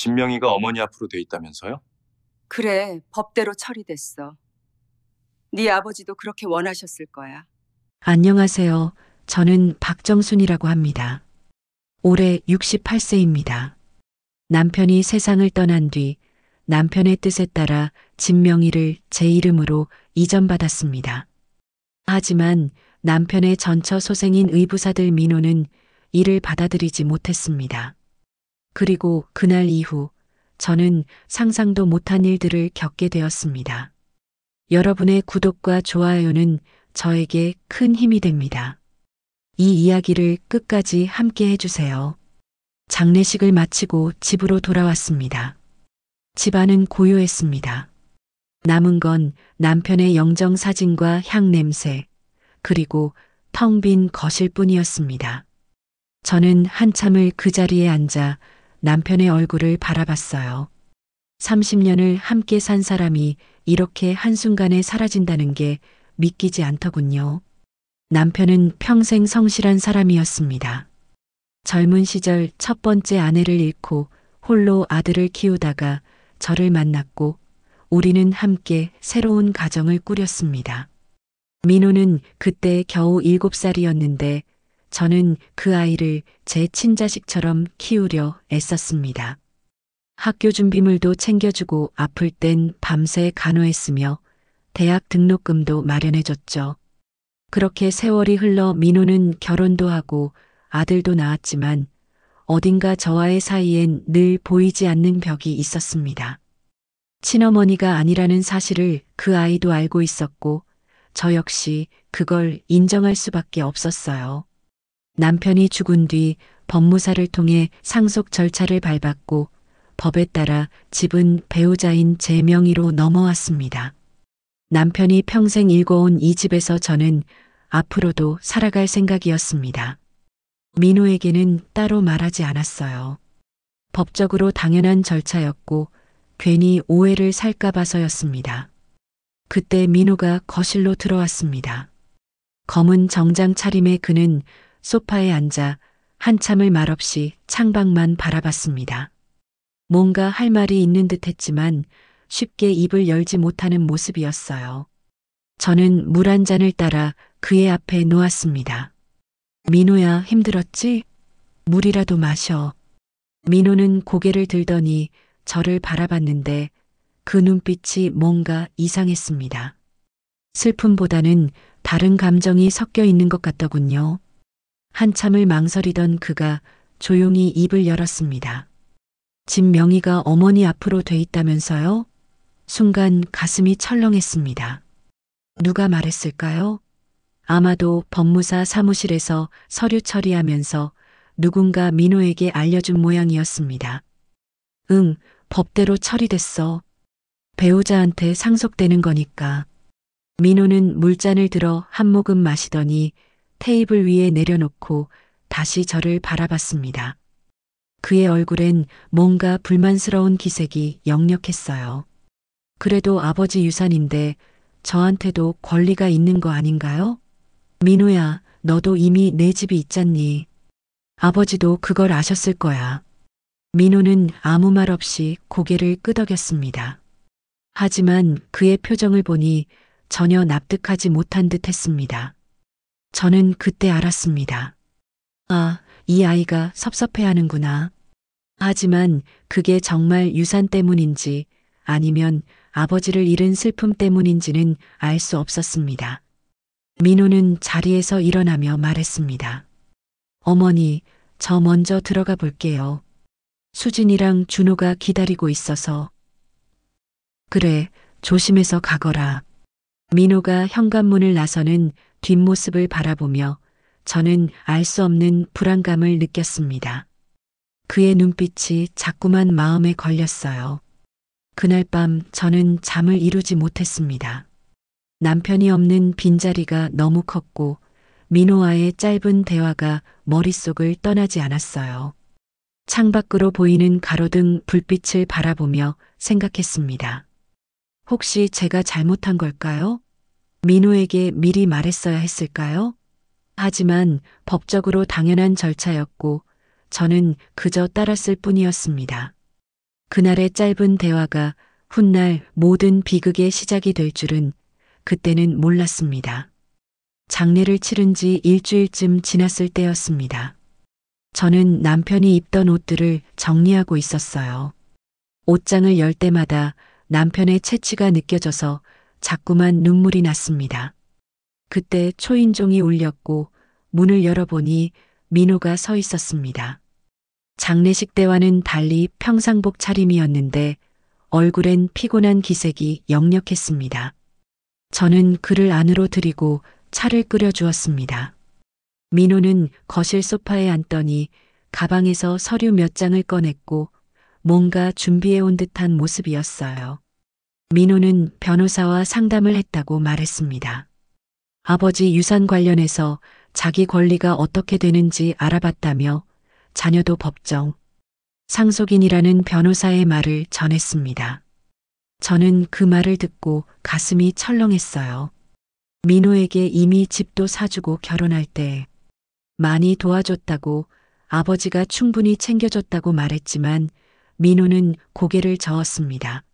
진명이가 어머니 앞으로 돼 있다면서요? 그래, 법대로 처리됐어. 네 아버지도 그렇게 원하셨을 거야. 안녕하세요. 저는 박정순이라고 합니다. 올해 68세입니다. 남편이 세상을 떠난 뒤 남편의 뜻에 따라 진명이를 제 이름으로 이전받았습니다. 하지만 남편의 전처 소생인 의부사들 민호는 이를 받아들이지 못했습니다. 그리고 그날 이후 저는 상상도 못한 일들을 겪게 되었습니다. 여러분의 구독과 좋아요는 저에게 큰 힘이 됩니다. 이 이야기를 끝까지 함께 해주세요. 장례식을 마치고 집으로 돌아왔습니다. 집안은 고요했습니다. 남은 건 남편의 영정 사진과 향 냄새, 그리고 텅 빈 거실뿐이었습니다. 저는 한참을 그 자리에 앉아 남편의 얼굴을 바라봤어요. 30년을 함께 산 사람이 이렇게 한순간에 사라진다는 게 믿기지 않더군요. 남편은 평생 성실한 사람이었습니다. 젊은 시절 첫 번째 아내를 잃고 홀로 아들을 키우다가 저를 만났고 우리는 함께 새로운 가정을 꾸렸습니다. 민호는 그때 겨우 7살이었는데 저는 그 아이를 제 친자식처럼 키우려 애썼습니다. 학교 준비물도 챙겨주고 아플 땐 밤새 간호했으며 대학 등록금도 마련해줬죠. 그렇게 세월이 흘러 민호는 결혼도 하고 아들도 낳았지만 어딘가 저와의 사이엔 늘 보이지 않는 벽이 있었습니다. 친어머니가 아니라는 사실을 그 아이도 알고 있었고 저 역시 그걸 인정할 수밖에 없었어요. 남편이 죽은 뒤 법무사를 통해 상속 절차를 밟았고 법에 따라 집은 배우자인 제 명의로 넘어왔습니다. 남편이 평생 일궈온 이 집에서 저는 앞으로도 살아갈 생각이었습니다. 민호에게는 따로 말하지 않았어요. 법적으로 당연한 절차였고 괜히 오해를 살까 봐서였습니다. 그때 민호가 거실로 들어왔습니다. 검은 정장 차림의 그는 소파에 앉아 한참을 말없이 창밖만 바라봤습니다. 뭔가 할 말이 있는 듯 했지만 쉽게 입을 열지 못하는 모습이었어요. 저는 물 한 잔을 따라 그의 앞에 놓았습니다. 민호야, 힘들었지? 물이라도 마셔. 민호는 고개를 들더니 저를 바라봤는데 그 눈빛이 뭔가 이상했습니다. 슬픔보다는 다른 감정이 섞여 있는 것 같더군요. 한참을 망설이던 그가 조용히 입을 열었습니다. 진명이가 어머니 앞으로 돼 있다면서요? 순간 가슴이 철렁했습니다. 누가 말했을까요? 아마도 법무사 사무실에서 서류 처리하면서 누군가 민호에게 알려준 모양이었습니다. 응, 법대로 처리됐어. 배우자한테 상속되는 거니까. 민호는 물잔을 들어 한 모금 마시더니 테이블 위에 내려놓고 다시 저를 바라봤습니다. 그의 얼굴엔 뭔가 불만스러운 기색이 역력했어요. 그래도 아버지 유산인데 저한테도 권리가 있는 거 아닌가요? 민호야, 너도 이미 내 집이 있잖니. 아버지도 그걸 아셨을 거야. 민호는 아무 말 없이 고개를 끄덕였습니다. 하지만 그의 표정을 보니 전혀 납득하지 못한 듯 했습니다. 저는 그때 알았습니다. 아, 이 아이가 섭섭해하는구나. 하지만 그게 정말 유산 때문인지 아니면 아버지를 잃은 슬픔 때문인지는 알 수 없었습니다. 민호는 자리에서 일어나며 말했습니다. 어머니, 저 먼저 들어가 볼게요. 수진이랑 준호가 기다리고 있어서. 그래, 조심해서 가거라. 민호가 현관문을 나서는 뒷모습을 바라보며 저는 알 수 없는 불안감을 느꼈습니다. 그의 눈빛이 자꾸만 마음에 걸렸어요. 그날 밤 저는 잠을 이루지 못했습니다. 남편이 없는 빈자리가 너무 컸고 민호와의 짧은 대화가 머릿속을 떠나지 않았어요. 창밖으로 보이는 가로등 불빛을 바라보며 생각했습니다. 혹시 제가 잘못한 걸까요? 민호에게 미리 말했어야 했을까요? 하지만 법적으로 당연한 절차였고 저는 그저 따랐을 뿐이었습니다. 그날의 짧은 대화가 훗날 모든 비극의 시작이 될 줄은 그때는 몰랐습니다. 장례를 치른 지 일주일쯤 지났을 때였습니다. 저는 남편이 입던 옷들을 정리하고 있었어요. 옷장을 열 때마다 남편의 채취가 느껴져서 자꾸만 눈물이 났습니다. 그때 초인종이 울렸고 문을 열어보니 민호가 서 있었습니다. 장례식 때와는 달리 평상복 차림이었는데 얼굴엔 피곤한 기색이 역력했습니다. 저는 그를 안으로 들이고 차를 끓여주었습니다. 민호는 거실 소파에 앉더니 가방에서 서류 몇 장을 꺼냈고 뭔가 준비해온 듯한 모습이었어요. 민호는 변호사와 상담을 했다고 말했습니다. 아버지 유산 관련해서 자기 권리가 어떻게 되는지 알아봤다며 자녀도 법정, 상속인이라는 변호사의 말을 전했습니다. 저는 그 말을 듣고 가슴이 철렁했어요. 민호에게 이미 집도 사주고 결혼할 때 많이 도와줬다고 아버지가 충분히 챙겨줬다고 말했지만 민호는 고개를 저었습니다.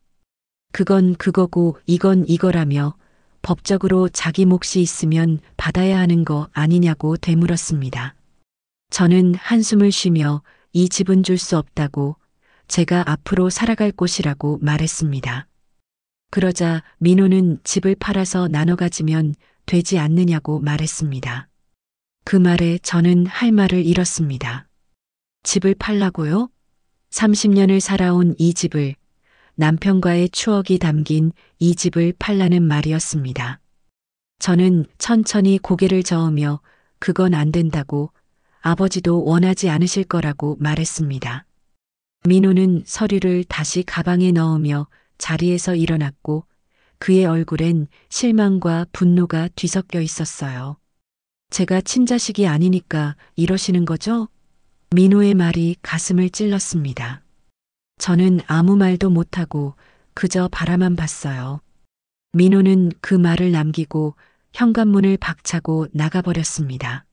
그건 그거고 이건 이거라며 법적으로 자기 몫이 있으면 받아야 하는 거 아니냐고 되물었습니다. 저는 한숨을 쉬며 이 집은 줄 수 없다고 제가 앞으로 살아갈 곳이라고 말했습니다. 그러자 민호는 집을 팔아서 나눠 가지면 되지 않느냐고 말했습니다. 그 말에 저는 할 말을 잃었습니다. 집을 팔라고요? 30년을 살아온 이 집을, 남편과의 추억이 담긴 이 집을 팔라는 말이었습니다. 저는 천천히 고개를 저으며 그건 안 된다고 아버지도 원하지 않으실 거라고 말했습니다. 민호는 서류를 다시 가방에 넣으며 자리에서 일어났고 그의 얼굴엔 실망과 분노가 뒤섞여 있었어요. 제가 친자식이 아니니까 이러시는 거죠? 민호의 말이 가슴을 찔렀습니다. 저는 아무 말도 못하고 그저 바라만 봤어요. 민호는 그 말을 남기고 현관문을 박차고 나가버렸습니다.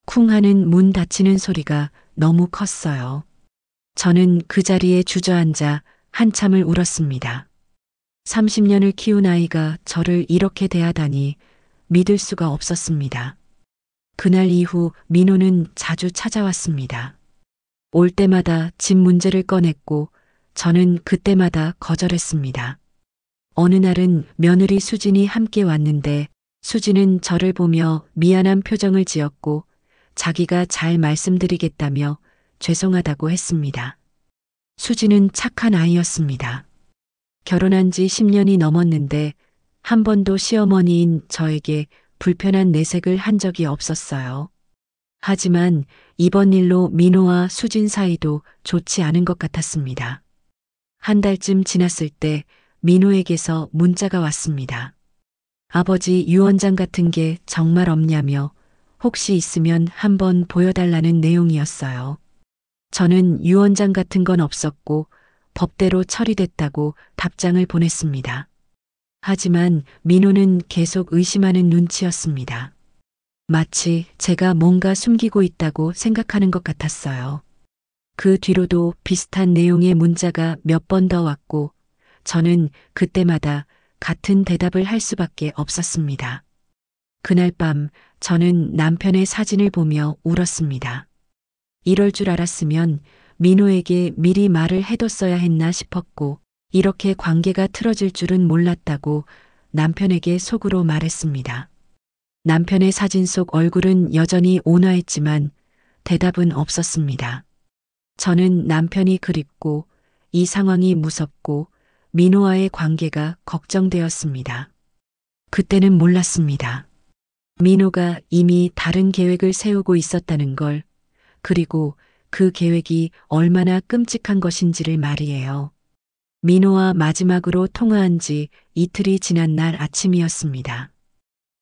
쿵 하는 문 닫히는 소리가 너무 컸어요. 저는 그 자리에 주저앉아 한참을 울었습니다. 30년을 키운 아이가 저를 이렇게 대하다니 믿을 수가 없었습니다. 그날 이후 민호는 자주 찾아왔습니다. 올 때마다 집 문제를 꺼냈고 저는 그때마다 거절했습니다. 어느 날은 며느리 수진이 함께 왔는데 수진은 저를 보며 미안한 표정을 지었고 자기가 잘 말씀드리겠다며 죄송하다고 했습니다. 수진은 착한 아이였습니다. 결혼한 지 10년이 넘었는데 한 번도 시어머니인 저에게 불편한 내색을 한 적이 없었어요. 하지만 이번 일로 민호와 수진 사이도 좋지 않은 것 같았습니다. 한 달쯤 지났을 때 민호에게서 문자가 왔습니다. 아버지 유언장 같은 게 정말 없냐며 혹시 있으면 한번 보여달라는 내용이었어요. 저는 유언장 같은 건 없었고 법대로 처리됐다고 답장을 보냈습니다. 하지만 민호는 계속 의심하는 눈치였습니다. 마치 제가 뭔가 숨기고 있다고 생각하는 것 같았어요. 그 뒤로도 비슷한 내용의 문자가 몇 번 더 왔고 저는 그때마다 같은 대답을 할 수밖에 없었습니다. 그날 밤 저는 남편의 사진을 보며 울었습니다. 이럴 줄 알았으면 민호에게 미리 말을 해뒀어야 했나 싶었고 이렇게 관계가 틀어질 줄은 몰랐다고 남편에게 속으로 말했습니다. 남편의 사진 속 얼굴은 여전히 온화했지만 대답은 없었습니다. 저는 남편이 그립고 이 상황이 무섭고 민호와의 관계가 걱정되었습니다. 그때는 몰랐습니다. 민호가 이미 다른 계획을 세우고 있었다는 걸, 그리고 그 계획이 얼마나 끔찍한 것인지를 말이에요. 민호와 마지막으로 통화한 지 이틀이 지난 날 아침이었습니다.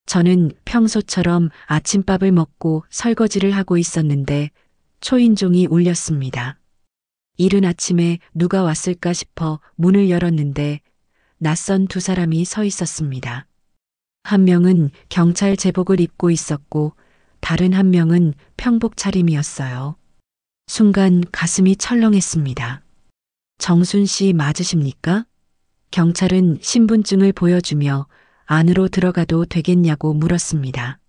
저는 평소처럼 아침밥을 먹고 설거지를 하고 있었는데 초인종이 울렸습니다. 이른 아침에 누가 왔을까 싶어 문을 열었는데 낯선 두 사람이 서 있었습니다. 한 명은 경찰 제복을 입고 있었고 다른 한 명은 평복 차림이었어요. 순간 가슴이 철렁했습니다. 정순 씨 맞으십니까? 경찰은 신분증을 보여주며 안으로 들어가도 되겠냐고 물었습니다.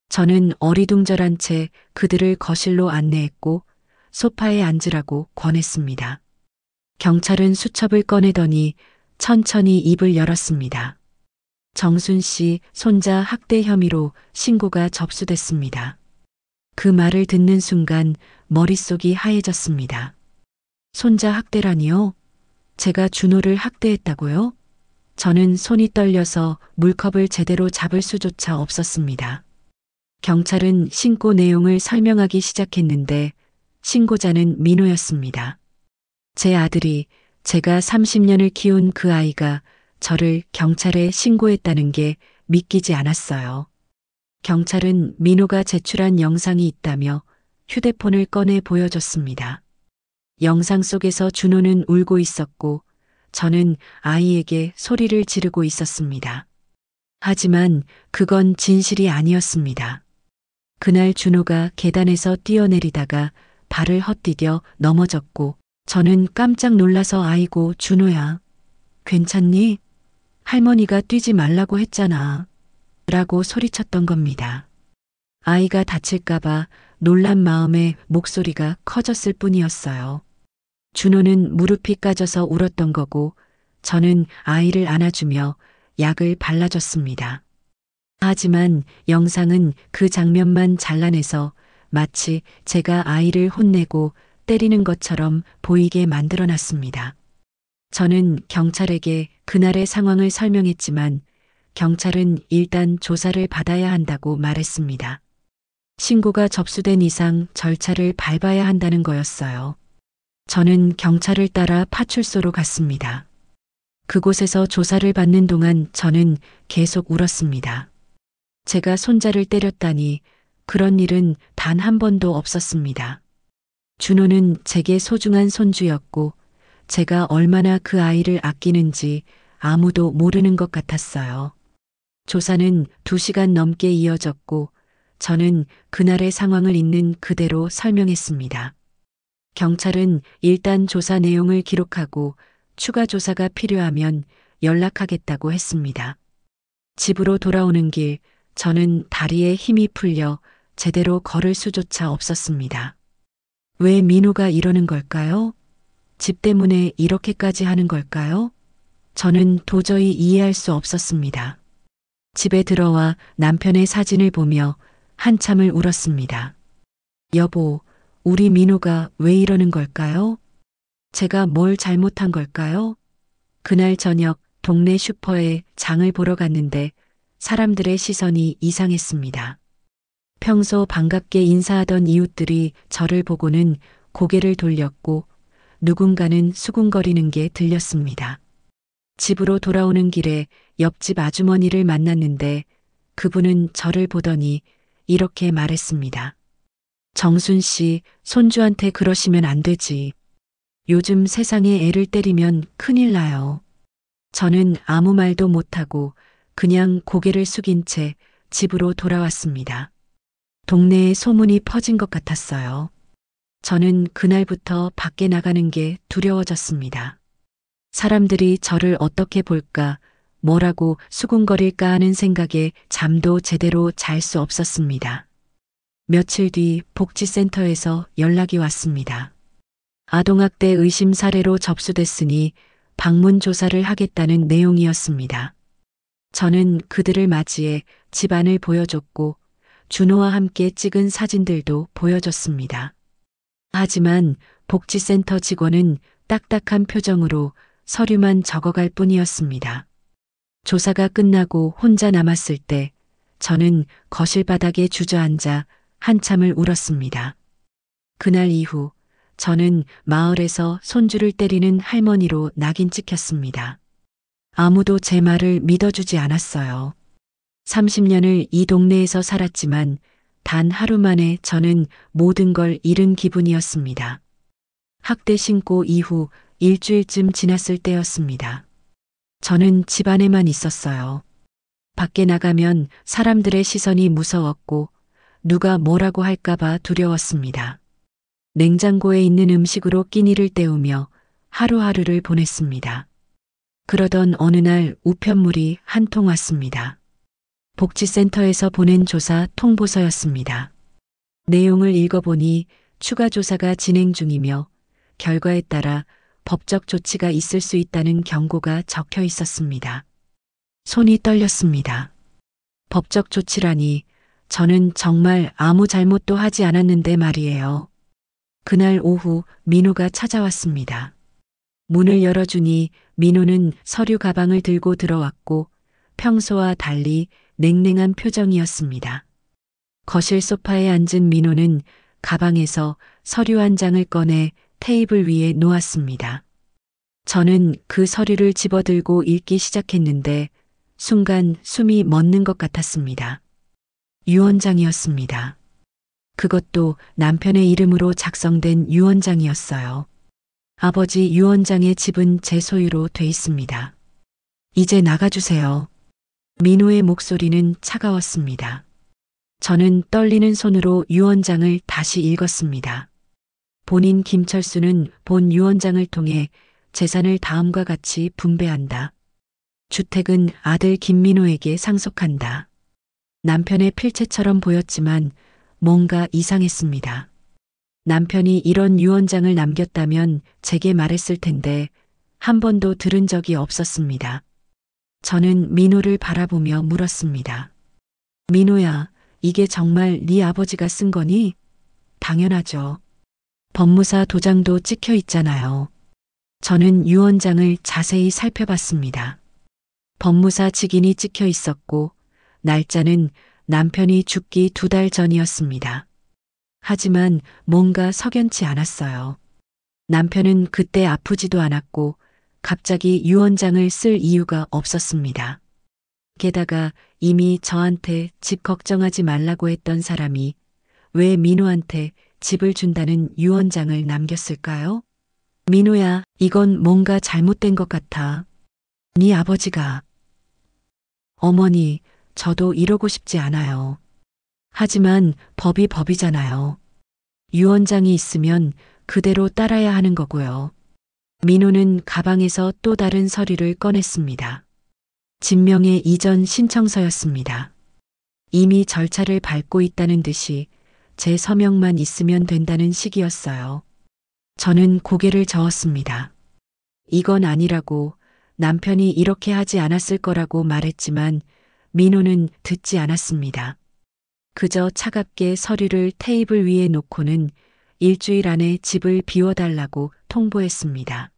저는 어리둥절한 채 그들을 거실로 안내했고 소파에 앉으라고 권했습니다. 경찰은 수첩을 꺼내더니 천천히 입을 열었습니다. 정순 씨 손자 학대 혐의로 신고가 접수됐습니다. 그 말을 듣는 순간 머릿속이 하얘졌습니다. 손자 학대라니요? 제가 준호를 학대했다고요? 저는 손이 떨려서 물컵을 제대로 잡을 수조차 없었습니다. 경찰은 신고 내용을 설명하기 시작했는데 신고자는 민호였습니다. 제 아들이 제가 30년을 키운 그 아이가 저를 경찰에 신고했다는 게 믿기지 않았어요. 경찰은 민호가 제출한 영상이 있다며 휴대폰을 꺼내 보여줬습니다. 영상 속에서 준호는 울고 있었고 저는 아이에게 소리를 지르고 있었습니다. 하지만 그건 진실이 아니었습니다. 그날 준호가 계단에서 뛰어내리다가 발을 헛디뎌 넘어졌고 저는 깜짝 놀라서 아이고 준호야. 괜찮니? 할머니가 뛰지 말라고 했잖아. 라고 소리쳤던 겁니다. 아이가 다칠까봐 놀란 마음에 목소리가 커졌을 뿐이었어요. 준호는 무릎이 까져서 울었던 거고 저는 아이를 안아주며 약을 발라줬습니다. 하지만 영상은 그 장면만 잘라내서 마치 제가 아이를 혼내고 때리는 것처럼 보이게 만들어놨습니다. 저는 경찰에게 그날의 상황을 설명했지만 경찰은 일단 조사를 받아야 한다고 말했습니다. 신고가 접수된 이상 절차를 밟아야 한다는 거였어요. 저는 경찰을 따라 파출소로 갔습니다. 그곳에서 조사를 받는 동안 저는 계속 울었습니다. 제가 손자를 때렸다니 그런 일은 단 한 번도 없었습니다. 준호는 제게 소중한 손주였고 제가 얼마나 그 아이를 아끼는지 아무도 모르는 것 같았어요. 조사는 2시간 넘게 이어졌고 저는 그날의 상황을 있는 그대로 설명했습니다. 경찰은 일단 조사 내용을 기록하고 추가 조사가 필요하면 연락하겠다고 했습니다. 집으로 돌아오는 길 저는 다리에 힘이 풀려 제대로 걸을 수조차 없었습니다. 왜 민호가 이러는 걸까요? 집 때문에 이렇게까지 하는 걸까요? 저는 도저히 이해할 수 없었습니다. 집에 들어와 남편의 사진을 보며 한참을 울었습니다. 여보, 우리 민호가 왜 이러는 걸까요? 제가 뭘 잘못한 걸까요? 그날 저녁 동네 슈퍼에 장을 보러 갔는데 사람들의 시선이 이상했습니다. 평소 반갑게 인사하던 이웃들이 저를 보고는 고개를 돌렸고 누군가는 수군거리는 게 들렸습니다. 집으로 돌아오는 길에 옆집 아주머니를 만났는데 그분은 저를 보더니 이렇게 말했습니다. 정순 씨, 손주한테 그러시면 안 되지. 요즘 세상에 애를 때리면 큰일 나요. 저는 아무 말도 못하고 그냥 고개를 숙인 채 집으로 돌아왔습니다. 동네에 소문이 퍼진 것 같았어요. 저는 그날부터 밖에 나가는 게 두려워졌습니다. 사람들이 저를 어떻게 볼까, 뭐라고 수군거릴까 하는 생각에 잠도 제대로 잘 수 없었습니다. 며칠 뒤 복지센터에서 연락이 왔습니다. 아동학대 의심 사례로 접수됐으니 방문 조사를 하겠다는 내용이었습니다. 저는 그들을 맞이해 집안을 보여줬고 준호와 함께 찍은 사진들도 보여줬습니다. 하지만 복지센터 직원은 딱딱한 표정으로 서류만 적어갈 뿐이었습니다. 조사가 끝나고 혼자 남았을 때 저는 거실 바닥에 주저앉아 한참을 울었습니다. 그날 이후 저는 마을에서 손주를 때리는 할머니로 낙인 찍혔습니다. 아무도 제 말을 믿어주지 않았어요. 30년을 이 동네에서 살았지만 단 하루 만에 저는 모든 걸 잃은 기분이었습니다. 학대 신고 이후 일주일쯤 지났을 때였습니다. 저는 집 안에만 있었어요. 밖에 나가면 사람들의 시선이 무서웠고 누가 뭐라고 할까봐 두려웠습니다. 냉장고에 있는 음식으로 끼니를 때우며 하루하루를 보냈습니다. 그러던 어느 날 우편물이 한 통 왔습니다. 복지센터에서 보낸 조사 통보서였습니다. 내용을 읽어보니 추가 조사가 진행 중이며 결과에 따라 법적 조치가 있을 수 있다는 경고가 적혀 있었습니다. 손이 떨렸습니다. 법적 조치라니 저는 정말 아무 잘못도 하지 않았는데 말이에요. 그날 오후 민호가 찾아왔습니다. 문을 열어주니 민호는 서류 가방을 들고 들어왔고 평소와 달리 냉랭한 표정이었습니다. 거실 소파에 앉은 민호는 가방에서 서류 한 장을 꺼내 테이블 위에 놓았습니다. 저는 그 서류를 집어들고 읽기 시작했는데 순간 숨이 멎는 것 같았습니다. 유언장이었습니다. 그것도 남편의 이름으로 작성된 유언장이었어요. 아버지 유언장의 집은 제 소유로 돼 있습니다. 이제 나가주세요. 민호의 목소리는 차가웠습니다. 저는 떨리는 손으로 유언장을 다시 읽었습니다. 본인 김철수는 본 유언장을 통해 재산을 다음과 같이 분배한다. 주택은 아들 김민호에게 상속한다. 남편의 필체처럼 보였지만 뭔가 이상했습니다. 남편이 이런 유언장을 남겼다면 제게 말했을 텐데 한 번도 들은 적이 없었습니다. 저는 민호를 바라보며 물었습니다. 민호야, 이게 정말 네 아버지가 쓴 거니? 당연하죠. 법무사 도장도 찍혀 있잖아요. 저는 유언장을 자세히 살펴봤습니다. 법무사 직인이 찍혀 있었고 날짜는 남편이 죽기 2달 전이었습니다. 하지만 뭔가 석연치 않았어요. 남편은 그때 아프지도 않았고 갑자기 유언장을 쓸 이유가 없었습니다. 게다가 이미 저한테 집 걱정하지 말라고 했던 사람이 왜 민호한테 집을 준다는 유언장을 남겼을까요? 민호야, 이건 뭔가 잘못된 것 같아. 네 아버지가. 어머니, 저도 이러고 싶지 않아요. 하지만 법이 법이잖아요. 유언장이 있으면 그대로 따라야 하는 거고요. 민호는 가방에서 또 다른 서류를 꺼냈습니다. 진명의 이전 신청서였습니다. 이미 절차를 밟고 있다는 듯이 제 서명만 있으면 된다는 식이었어요. 저는 고개를 저었습니다. 이건 아니라고 남편이 이렇게 하지 않았을 거라고 말했지만 민호는 듣지 않았습니다. 그저 차갑게 서류를 테이블 위에 놓고는 일주일 안에 집을 비워달라고 통보했습니다.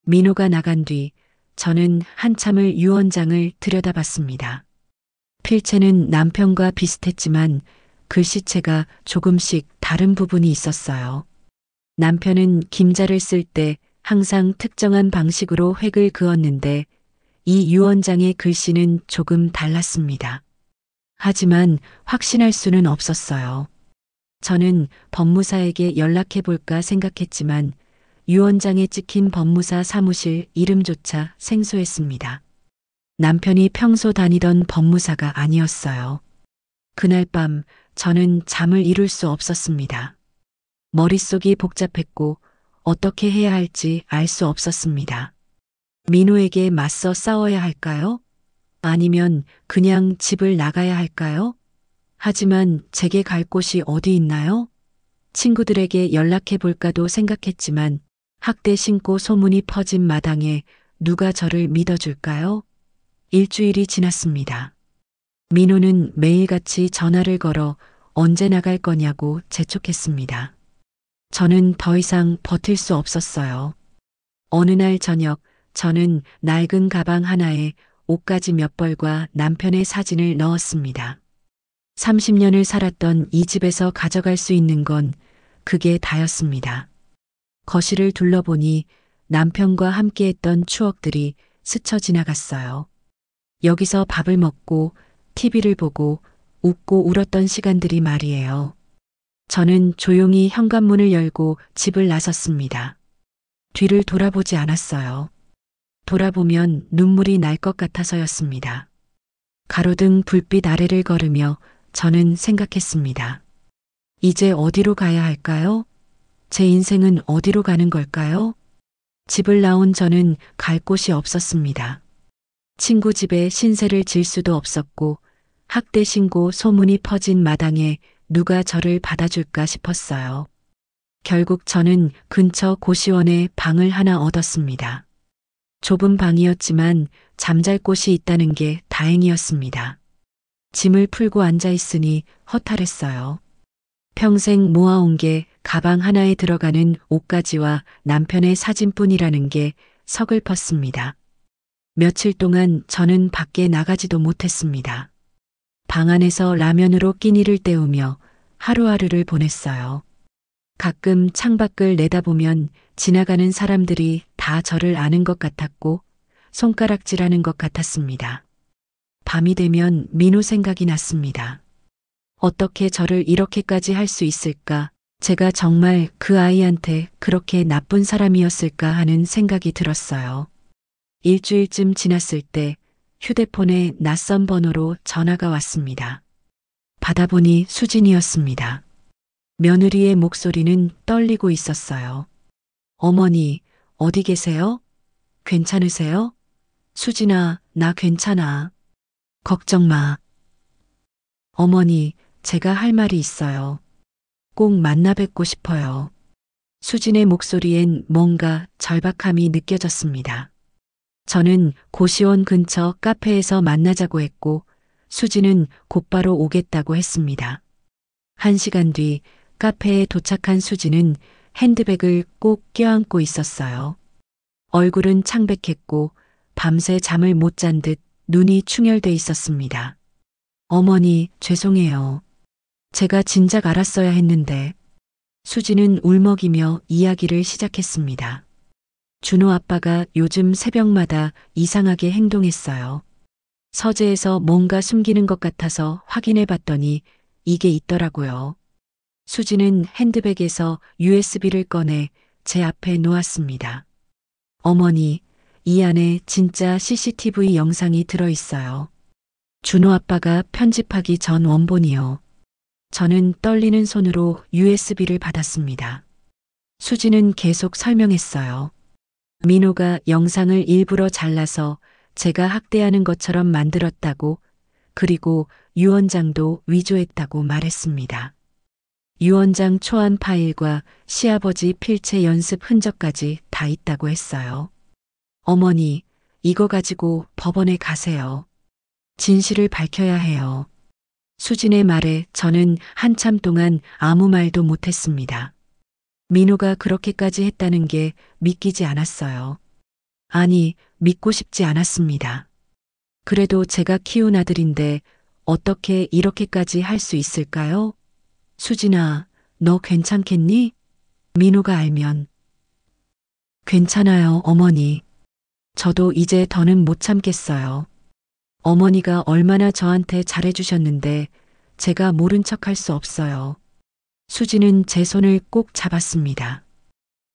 민호가 나간 뒤 저는 한참을 유언장을 들여다봤습니다. 필체는 남편과 비슷했지만 글씨체가 조금씩 다른 부분이 있었어요. 남편은 김자를 쓸 때 항상 특정한 방식으로 획을 그었는데 이 유언장의 글씨는 조금 달랐습니다. 하지만 확신할 수는 없었어요. 저는 법무사에게 연락해 볼까 생각했지만 유언장에 찍힌 법무사 사무실 이름조차 생소했습니다. 남편이 평소 다니던 법무사가 아니었어요. 그날 밤 저는 잠을 이룰 수 없었습니다. 머릿속이 복잡했고 어떻게 해야 할지 알 수 없었습니다. 민호에게 맞서 싸워야 할까요? 아니면 그냥 집을 나가야 할까요? 하지만 제게 갈 곳이 어디 있나요? 친구들에게 연락해 볼까도 생각했지만 학대 신고 소문이 퍼진 마당에 누가 저를 믿어줄까요? 일주일이 지났습니다. 민호는 매일같이 전화를 걸어 언제 나갈 거냐고 재촉했습니다. 저는 더 이상 버틸 수 없었어요. 어느 날 저녁 저는 낡은 가방 하나에 옷가지 몇 벌과 남편의 사진을 넣었습니다. 30년을 살았던 이 집에서 가져갈 수 있는 건 그게 다였습니다. 거실을 둘러보니 남편과 함께했던 추억들이 스쳐 지나갔어요. 여기서 밥을 먹고 TV를 보고 웃고 울었던 시간들이 말이에요. 저는 조용히 현관문을 열고 집을 나섰습니다. 뒤를 돌아보지 않았어요. 돌아보면 눈물이 날 것 같아서였습니다. 가로등 불빛 아래를 걸으며 저는 생각했습니다. 이제 어디로 가야 할까요? 제 인생은 어디로 가는 걸까요? 집을 나온 저는 갈 곳이 없었습니다. 친구 집에 신세를 질 수도 없었고 학대 신고 소문이 퍼진 마당에 누가 저를 받아줄까 싶었어요. 결국 저는 근처 고시원에 방을 하나 얻었습니다. 좁은 방이었지만 잠잘 곳이 있다는 게 다행이었습니다. 짐을 풀고 앉아 있으니 허탈했어요. 평생 모아온 게 가방 하나에 들어가는 옷가지와 남편의 사진뿐이라는 게 서글펐습니다. 며칠 동안 저는 밖에 나가지도 못했습니다. 방 안에서 라면으로 끼니를 때우며 하루하루를 보냈어요. 가끔 창밖을 내다보면 지나가는 사람들이 다 저를 아는 것 같았고 손가락질하는 것 같았습니다. 밤이 되면 민호 생각이 났습니다. 어떻게 저를 이렇게까지 할 수 있을까? 제가 정말 그 아이한테 그렇게 나쁜 사람이었을까 하는 생각이 들었어요. 일주일쯤 지났을 때 휴대폰에 낯선 번호로 전화가 왔습니다. 받아보니 수진이었습니다. 며느리의 목소리는 떨리고 있었어요. 어머니, 어디 계세요? 괜찮으세요? 수진아, 나 괜찮아. 걱정 마. 어머니, 제가 할 말이 있어요. 꼭 만나 뵙고 싶어요. 수진의 목소리엔 뭔가 절박함이 느껴졌습니다. 저는 고시원 근처 카페에서 만나자고 했고 수진은 곧바로 오겠다고 했습니다. 1시간 뒤 카페에 도착한 수진은 핸드백을 꼭 껴안고 있었어요. 얼굴은 창백했고 밤새 잠을 못 잔 듯 눈이 충혈돼 있었습니다. 어머니, 죄송해요. 제가 진작 알았어야 했는데. 수진은 울먹이며 이야기를 시작했습니다. 준호 아빠가 요즘 새벽마다 이상하게 행동했어요. 서재에서 뭔가 숨기는 것 같아서 확인해 봤더니 이게 있더라고요. 수진은 핸드백에서 USB를 꺼내 제 앞에 놓았습니다. 어머니, 이 안에 진짜 CCTV 영상이 들어있어요. 준호 아빠가 편집하기 전 원본이요. 저는 떨리는 손으로 USB를 받았습니다. 수진은 계속 설명했어요. 민호가 영상을 일부러 잘라서 제가 학대하는 것처럼 만들었다고, 그리고 유 원장도 위조했다고 말했습니다. 유 원장 초안 파일과 시아버지 필체 연습 흔적까지 다 있다고 했어요. 어머니, 이거 가지고 법원에 가세요. 진실을 밝혀야 해요. 수진의 말에 저는 한참 동안 아무 말도 못했습니다. 민호가 그렇게까지 했다는 게 믿기지 않았어요. 아니, 믿고 싶지 않았습니다. 그래도 제가 키운 아들인데 어떻게 이렇게까지 할 수 있을까요? 수진아, 너 괜찮겠니? 민호가 알면. 괜찮아요, 어머니. 저도 이제 더는 못 참겠어요. 어머니가 얼마나 저한테 잘해주셨는데 제가 모른 척할 수 없어요. 수진은 제 손을 꼭 잡았습니다.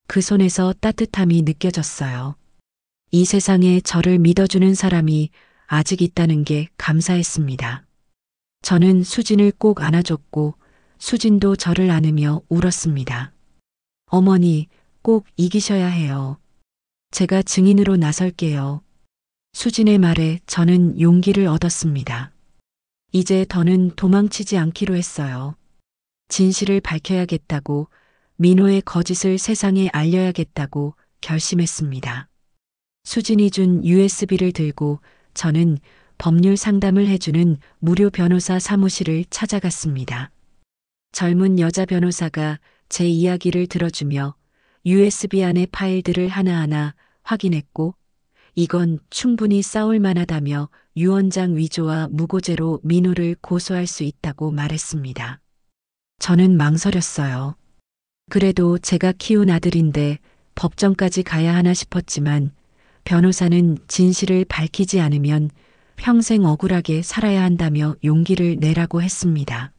그 손에서 따뜻함이 느껴졌어요. 이 세상에 저를 믿어주는 사람이 아직 있다는 게 감사했습니다. 저는 수진을 꼭 안아줬고 수진도 저를 안으며 울었습니다. 어머니, 꼭 이기셔야 해요. 제가 증인으로 나설게요. 수진의 말에 저는 용기를 얻었습니다. 이제 더는 도망치지 않기로 했어요. 진실을 밝혀야겠다고, 민호의 거짓을 세상에 알려야겠다고 결심했습니다. 수진이 준 USB를 들고 저는 법률 상담을 해주는 무료 변호사 사무실을 찾아갔습니다. 젊은 여자 변호사가 제 이야기를 들어주며 USB 안의 파일들을 하나하나 확인했고 이건 충분히 싸울 만하다며 유 원장 위조와 무고죄로 민호를 고소할 수 있다고 말했습니다. 저는 망설였어요. 그래도 제가 키운 아들인데 법정까지 가야 하나 싶었지만 변호사는 진실을 밝히지 않으면 평생 억울하게 살아야 한다며 용기를 내라고 했습니다.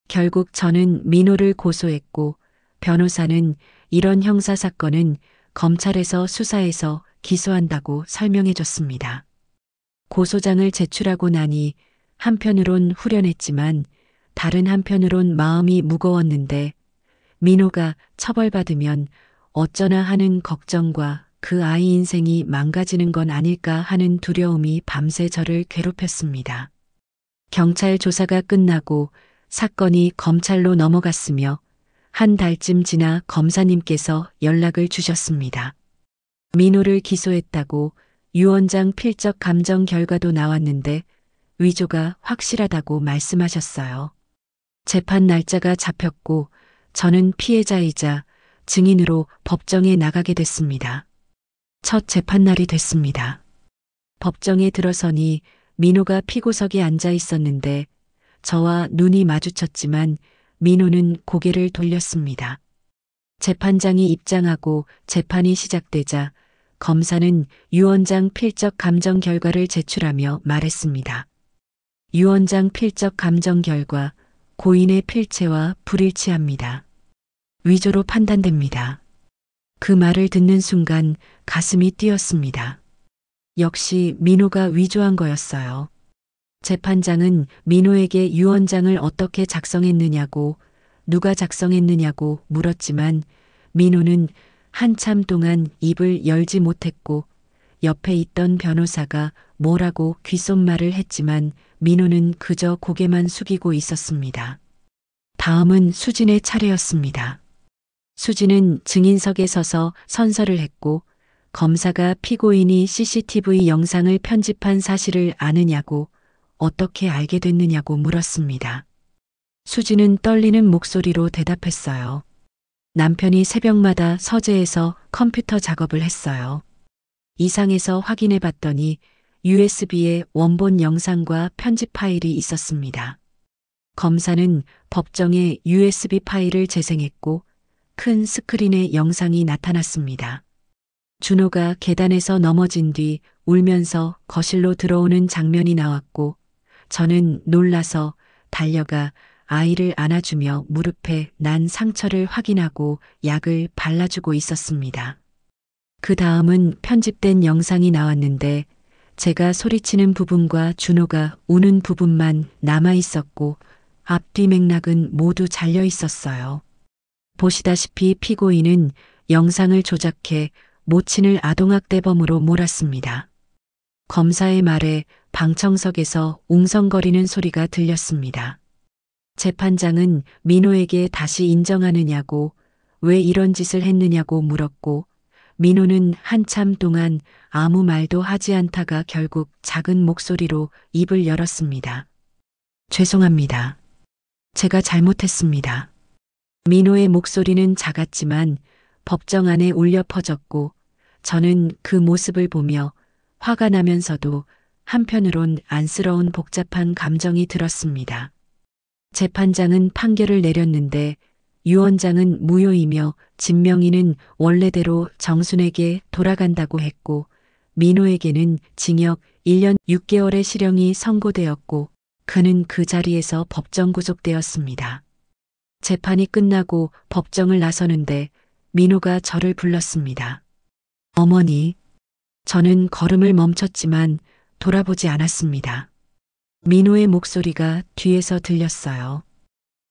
결국 저는 민호를 고소했고 변호사는 이런 형사사건은 검찰에서 수사해서 기소한다고 설명해 줬습니다. 고소장을 제출하고 나니 한편으론 후련했지만 다른 한편으론 마음이 무거웠는데 민호가 처벌받으면 어쩌나 하는 걱정과 그 아이 인생이 망가지는 건 아닐까 하는 두려움이 밤새 저를 괴롭혔습니다. 경찰 조사가 끝나고 사건이 검찰로 넘어갔으며 한 달쯤 지나 검사님께서 연락을 주셨습니다. 민호를 기소했다고 유언장 필적 감정 결과도 나왔는데 위조가 확실하다고 말씀하셨어요. 재판 날짜가 잡혔고 저는 피해자이자 증인으로 법정에 나가게 됐습니다. 첫 재판날이 됐습니다. 법정에 들어서니 민호가 피고석에 앉아 있었는데 저와 눈이 마주쳤지만 민호는 고개를 돌렸습니다. 재판장이 입장하고 재판이 시작되자 검사는 유언장 필적 감정 결과를 제출하며 말했습니다. 유언장 필적 감정 결과 고인의 필체와 불일치합니다. 위조로 판단됩니다. 그 말을 듣는 순간 가슴이 뛰었습니다. 역시 민호가 위조한 거였어요. 재판장은 민호에게 유언장을 어떻게 작성했느냐고, 누가 작성했느냐고 물었지만 민호는 한참 동안 입을 열지 못했고 옆에 있던 변호사가 뭐라고 귓속말을 했지만 민호는 그저 고개만 숙이고 있었습니다. 다음은 수진의 차례였습니다. 수진은 증인석에 서서 선서를 했고 검사가 피고인이 CCTV 영상을 편집한 사실을 아느냐고 어떻게 알게 됐느냐고 물었습니다. 수진은 떨리는 목소리로 대답했어요. 남편이 새벽마다 서재에서 컴퓨터 작업을 했어요. 이상해서 확인해 봤더니 USB에 원본 영상과 편집 파일이 있었습니다. 검사는 법정에 USB 파일을 재생했고 큰 스크린에 영상이 나타났습니다. 준호가 계단에서 넘어진 뒤 울면서 거실로 들어오는 장면이 나왔고 저는 놀라서 달려가 아이를 안아주며 무릎에 난 상처를 확인하고 약을 발라주고 있었습니다. 그 다음은 편집된 영상이 나왔는데 제가 소리치는 부분과 준호가 우는 부분만 남아 있었고 앞뒤 맥락은 모두 잘려 있었어요. 보시다시피 피고인은 영상을 조작해 모친을 아동학대범으로 몰았습니다. 검사의 말에 방청석에서 웅성거리는 소리가 들렸습니다. 재판장은 민호에게 다시 인정하느냐고 왜 이런 짓을 했느냐고 물었고 민호는 한참 동안 아무 말도 하지 않다가 결국 작은 목소리로 입을 열었습니다. 죄송합니다. 제가 잘못했습니다. 민호의 목소리는 작았지만 법정 안에 울려 퍼졌고 저는 그 모습을 보며 화가 나면서도 한편으론 안쓰러운 복잡한 감정이 들었습니다. 재판장은 판결을 내렸는데 유언장은 무효이며 진명인은 원래대로 정순에게 돌아간다고 했고 민호에게는 징역 1년 6개월의 실형이 선고되었고 그는 그 자리에서 법정 구속되었습니다. 재판이 끝나고 법정을 나서는데 민호가 저를 불렀습니다. 어머니, 저는 걸음을 멈췄지만 돌아보지 않았습니다. 민호의 목소리가 뒤에서 들렸어요.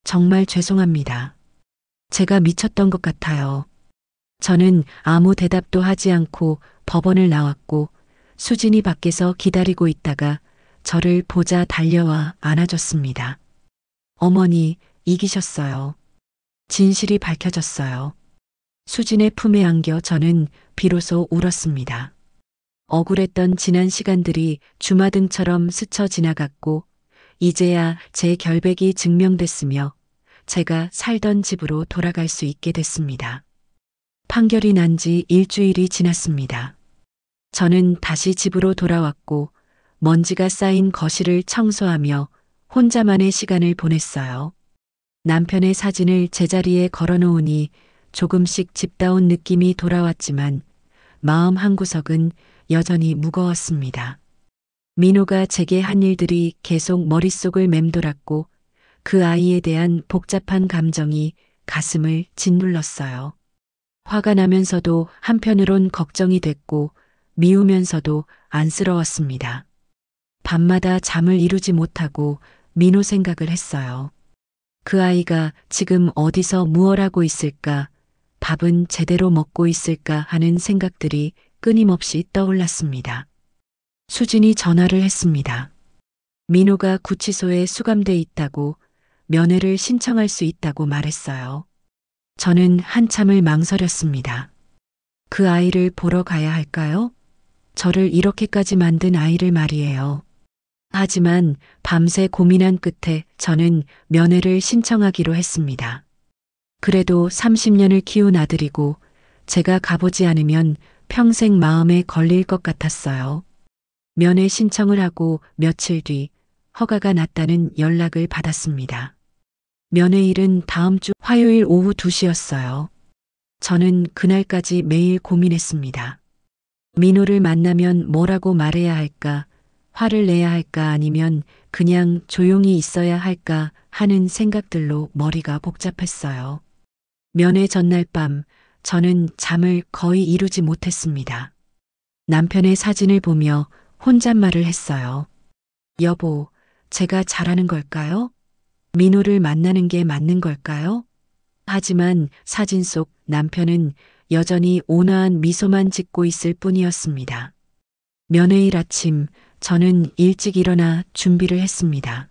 정말 죄송합니다. 제가 미쳤던 것 같아요. 저는 아무 대답도 하지 않고 법원을 나왔고 수진이 밖에서 기다리고 있다가 저를 보자 달려와 안아줬습니다. 어머니, 이기셨어요. 진실이 밝혀졌어요. 수진의 품에 안겨 저는 비로소 울었습니다. 억울했던 지난 시간들이 주마등처럼 스쳐 지나갔고 이제야 제 결백이 증명됐으며 제가 살던 집으로 돌아갈 수 있게 됐습니다. 판결이 난 지 일주일이 지났습니다. 저는 다시 집으로 돌아왔고 먼지가 쌓인 거실을 청소하며 혼자만의 시간을 보냈어요. 남편의 사진을 제자리에 걸어놓으니 조금씩 집다운 느낌이 돌아왔지만 마음 한구석은 여전히 무거웠습니다. 민호가 제게 한 일들이 계속 머릿속을 맴돌았고 그 아이에 대한 복잡한 감정이 가슴을 짓눌렀어요. 화가 나면서도 한편으론 걱정이 됐고 미우면서도 안쓰러웠습니다. 밤마다 잠을 이루지 못하고 민호 생각을 했어요. 그 아이가 지금 어디서 무얼 하고 있을까? 밥은 제대로 먹고 있을까 하는 생각들이 끊임없이 떠올랐습니다. 수진이 전화를 했습니다. 민호가 구치소에 수감돼 있다고 면회를 신청할 수 있다고 말했어요. 저는 한참을 망설였습니다. 그 아이를 보러 가야 할까요? 저를 이렇게까지 만든 아이를 말이에요. 하지만 밤새 고민한 끝에 저는 면회를 신청하기로 했습니다. 그래도 30년을 키운 아들이고 제가 가보지 않으면 평생 마음에 걸릴 것 같았어요. 면회 신청을 하고 며칠 뒤 허가가 났다는 연락을 받았습니다. 면회일은 다음 주 화요일 오후 2시였어요. 저는 그날까지 매일 고민했습니다. 민호를 만나면 뭐라고 말해야 할까, 화를 내야 할까 아니면 그냥 조용히 있어야 할까 하는 생각들로 머리가 복잡했어요. 면회 전날 밤 저는 잠을 거의 이루지 못했습니다. 남편의 사진을 보며 혼잣말을 했어요. 여보, 제가 잘하는 걸까요? 민호를 만나는 게 맞는 걸까요? 하지만 사진 속 남편은 여전히 온화한 미소만 짓고 있을 뿐이었습니다. 면회일 아침 저는 일찍 일어나 준비를 했습니다.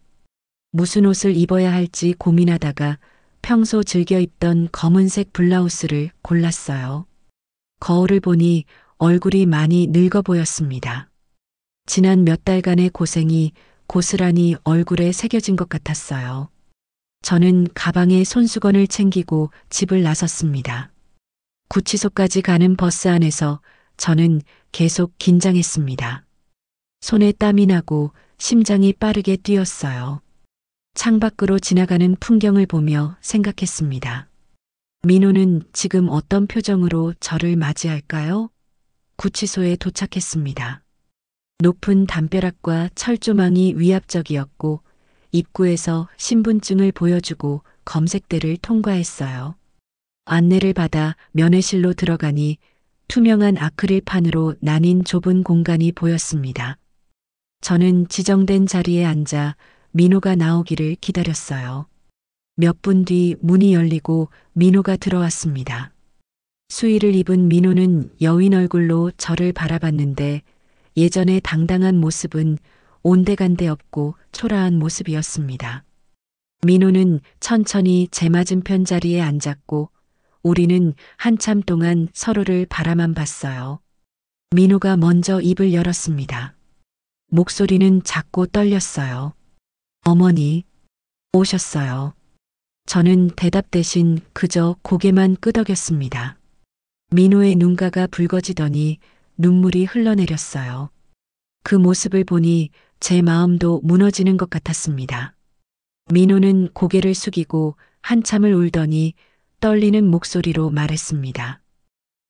무슨 옷을 입어야 할지 고민하다가 평소 즐겨 입던 검은색 블라우스를 골랐어요. 거울을 보니 얼굴이 많이 늙어 보였습니다. 지난 몇 달간의 고생이 고스란히 얼굴에 새겨진 것 같았어요. 저는 가방에 손수건을 챙기고 집을 나섰습니다. 구치소까지 가는 버스 안에서 저는 계속 긴장했습니다. 손에 땀이 나고 심장이 빠르게 뛰었어요. 창밖으로 지나가는 풍경을 보며 생각했습니다. 민호는 지금 어떤 표정으로 저를 맞이할까요? 구치소에 도착했습니다. 높은 담벼락과 철조망이 위압적이었고 입구에서 신분증을 보여주고 검색대를 통과했어요. 안내를 받아 면회실로 들어가니 투명한 아크릴판으로 나뉜 좁은 공간이 보였습니다. 저는 지정된 자리에 앉아 민호가 나오기를 기다렸어요. 몇 분 뒤 문이 열리고 민호가 들어왔습니다. 수의를 입은 민호는 여인 얼굴로 저를 바라봤는데 예전의 당당한 모습은 온데간데 없고 초라한 모습이었습니다. 민호는 천천히 제 맞은편 자리에 앉았고 우리는 한참 동안 서로를 바라만 봤어요. 민호가 먼저 입을 열었습니다. 목소리는 작고 떨렸어요. 어머니, 오셨어요. 저는 대답 대신 그저 고개만 끄덕였습니다. 민호의 눈가가 붉어지더니 눈물이 흘러내렸어요. 그 모습을 보니 제 마음도 무너지는 것 같았습니다. 민호는 고개를 숙이고 한참을 울더니 떨리는 목소리로 말했습니다.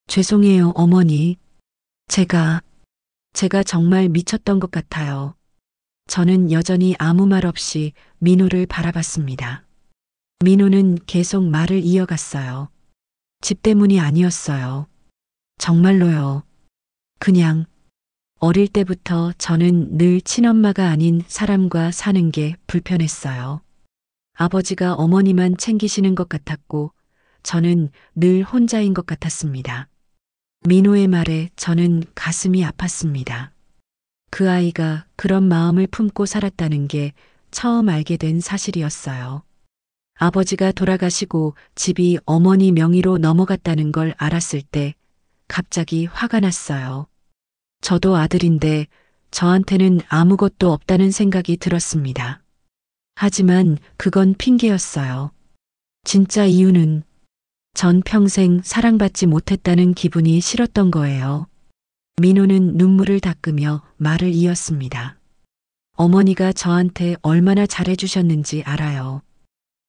죄송해요, 어머니. 제가 정말 미쳤던 것 같아요. 저는 여전히 아무 말 없이 민호를 바라봤습니다. 민호는 계속 말을 이어갔어요. 집 때문이 아니었어요. 정말로요. 그냥 어릴 때부터 저는 늘 친엄마가 아닌 사람과 사는 게 불편했어요. 아버지가 어머니만 챙기시는 것 같았고 저는 늘 혼자인 것 같았습니다. 민호의 말에 저는 가슴이 아팠습니다. 그 아이가 그런 마음을 품고 살았다는 게 처음 알게 된 사실이었어요. 아버지가 돌아가시고 집이 어머니 명의로 넘어갔다는 걸 알았을 때 갑자기 화가 났어요. 저도 아들인데 저한테는 아무것도 없다는 생각이 들었습니다. 하지만 그건 핑계였어요. 진짜 이유는 전 평생 사랑받지 못했다는 기분이 싫었던 거예요. 민호는 눈물을 닦으며 말을 이었습니다. 어머니가 저한테 얼마나 잘해주셨는지 알아요.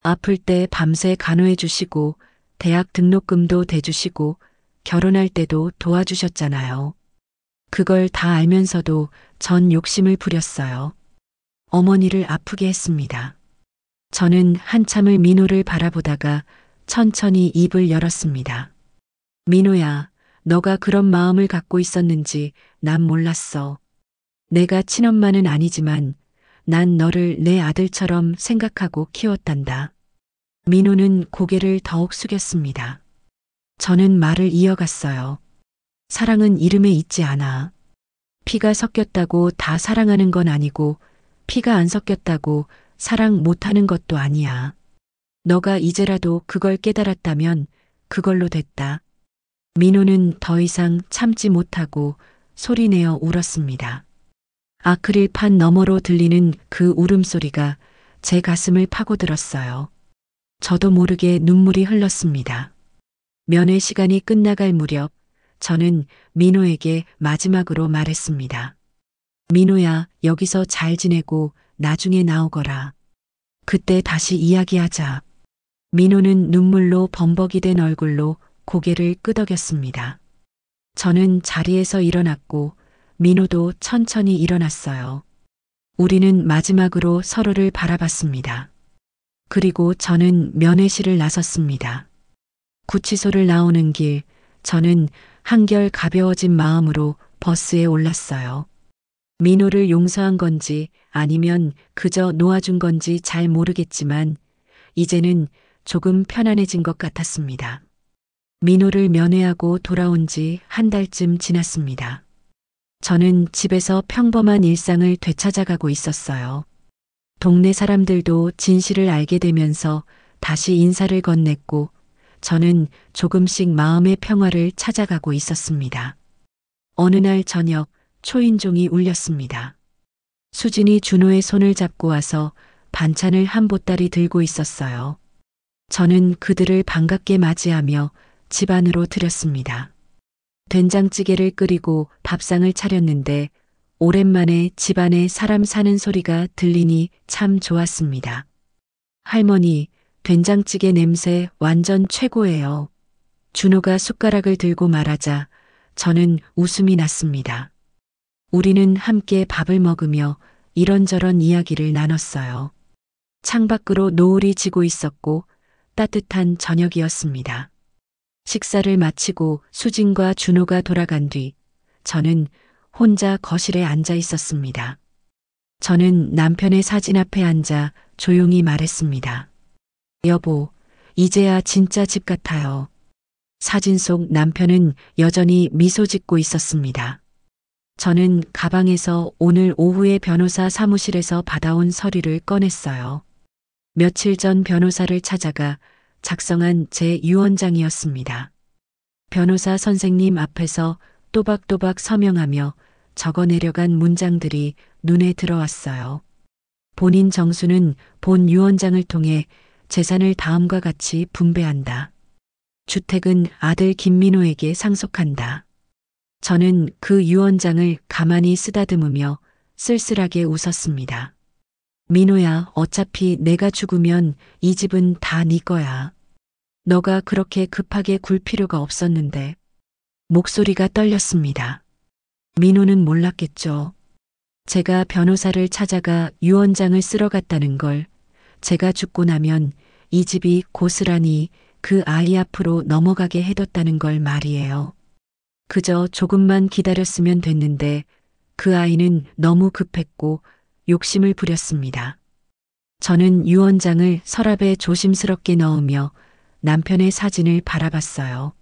아플 때 밤새 간호해 주시고 대학 등록금도 대주시고 결혼할 때도 도와주셨잖아요. 그걸 다 알면서도 전 욕심을 부렸어요. 어머니를 아프게 했습니다. 저는 한참을 민호를 바라보다가 천천히 입을 열었습니다. 민호야, 너가 그런 마음을 갖고 있었는지 난 몰랐어. 내가 친엄마는 아니지만 난 너를 내 아들처럼 생각하고 키웠단다. 민호는 고개를 더욱 숙였습니다. 저는 말을 이어갔어요. 사랑은 이름에 있지 않아. 피가 섞였다고 다 사랑하는 건 아니고 피가 안 섞였다고 사랑 못하는 것도 아니야. 너가 이제라도 그걸 깨달았다면 그걸로 됐다. 민호는 더 이상 참지 못하고 소리내어 울었습니다. 아크릴판 너머로 들리는 그 울음소리가 제 가슴을 파고들었어요. 저도 모르게 눈물이 흘렀습니다. 면회 시간이 끝나갈 무렵 저는 민호에게 마지막으로 말했습니다. 민호야, 여기서 잘 지내고 나중에 나오거라. 그때 다시 이야기하자. 민호는 눈물로 범벅이 된 얼굴로 고개를 끄덕였습니다. 저는 자리에서 일어났고 민호도 천천히 일어났어요. 우리는 마지막으로 서로를 바라봤습니다. 그리고 저는 면회실을 나섰습니다. 구치소를 나오는 길, 저는 한결 가벼워진 마음으로 버스에 올랐어요. 민호를 용서한 건지 아니면 그저 놓아준 건지 잘 모르겠지만 이제는 조금 편안해진 것 같았습니다. 민호를 면회하고 돌아온 지 한 달쯤 지났습니다. 저는 집에서 평범한 일상을 되찾아가고 있었어요. 동네 사람들도 진실을 알게 되면서 다시 인사를 건넸고 저는 조금씩 마음의 평화를 찾아가고 있었습니다. 어느 날 저녁 초인종이 울렸습니다. 수진이 준호의 손을 잡고 와서 반찬을 한 보따리 들고 있었어요. 저는 그들을 반갑게 맞이하며 집 안으로 들였습니다. 된장찌개를 끓이고 밥상을 차렸는데 오랜만에 집안에 사람 사는 소리가 들리니 참 좋았습니다. 할머니, 된장찌개 냄새 완전 최고예요. 준호가 숟가락을 들고 말하자 저는 웃음이 났습니다. 우리는 함께 밥을 먹으며 이런저런 이야기를 나눴어요. 창밖으로 노을이 지고 있었고 따뜻한 저녁이었습니다. 식사를 마치고 수진과 준호가 돌아간 뒤 저는 혼자 거실에 앉아 있었습니다. 저는 남편의 사진 앞에 앉아 조용히 말했습니다. 여보, 이제야 진짜 집 같아요. 사진 속 남편은 여전히 미소 짓고 있었습니다. 저는 가방에서 오늘 오후에 변호사 사무실에서 받아온 서류를 꺼냈어요. 며칠 전 변호사를 찾아가 작성한 제 유언장이었습니다. 변호사 선생님 앞에서 또박또박 서명하며 적어내려간 문장들이 눈에 들어왔어요. 본인 정수는 본 유언장을 통해 재산을 다음과 같이 분배한다. 주택은 아들 김민호에게 상속한다. 저는 그 유언장을 가만히 쓰다듬으며 쓸쓸하게 웃었습니다. 민호야, 어차피 내가 죽으면 이 집은 다 네 거야. 너가 그렇게 급하게 굴 필요가 없었는데. 목소리가 떨렸습니다. 민호는 몰랐겠죠. 제가 변호사를 찾아가 유언장을 쓰러 갔다는 걸, 제가 죽고 나면 이 집이 고스란히 그 아이 앞으로 넘어가게 해뒀다는 걸 말이에요. 그저 조금만 기다렸으면 됐는데 그 아이는 너무 급했고 욕심을 부렸습니다. 저는 유언장을 서랍에 조심스럽게 넣으며 남편의 사진을 바라봤어요.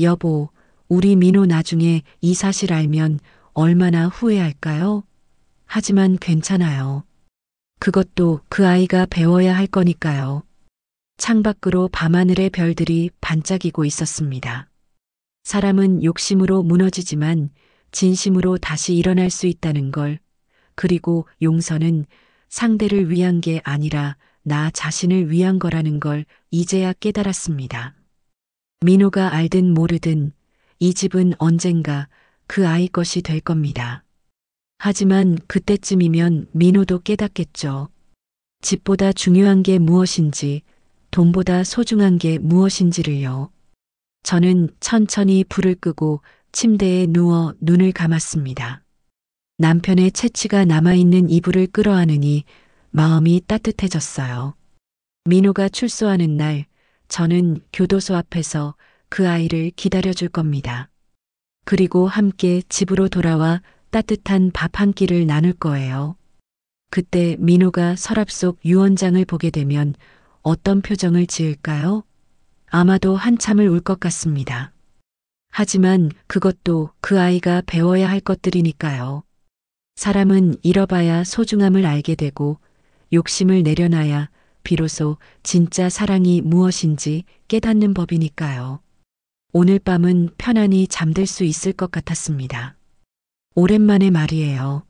여보, 우리 민호 나중에 이 사실 알면 얼마나 후회할까요? 하지만 괜찮아요. 그것도 그 아이가 배워야 할 거니까요. 창밖으로 밤하늘의 별들이 반짝이고 있었습니다. 사람은 욕심으로 무너지지만 진심으로 다시 일어날 수 있다는 걸, 그리고 용서는 상대를 위한 게 아니라 나 자신을 위한 거라는 걸 이제야 깨달았습니다. 민호가 알든 모르든 이 집은 언젠가 그 아이 것이 될 겁니다. 하지만 그때쯤이면 민호도 깨닫겠죠. 집보다 중요한 게 무엇인지, 돈보다 소중한 게 무엇인지를요. 저는 천천히 불을 끄고 침대에 누워 눈을 감았습니다. 남편의 채취가 남아있는 이불을 끌어안으니 마음이 따뜻해졌어요. 민호가 출소하는 날, 저는 교도소 앞에서 그 아이를 기다려줄 겁니다. 그리고 함께 집으로 돌아와 따뜻한 밥 한 끼를 나눌 거예요. 그때 민호가 서랍 속 유언장을 보게 되면 어떤 표정을 지을까요? 아마도 한참을 울 것 같습니다. 하지만 그것도 그 아이가 배워야 할 것들이니까요. 사람은 잃어봐야 소중함을 알게 되고 욕심을 내려놔야 비로소 진짜 사랑이 무엇인지 깨닫는 법이니까요. 오늘 밤은 편안히 잠들 수 있을 것 같았습니다. 오랜만에 말이에요.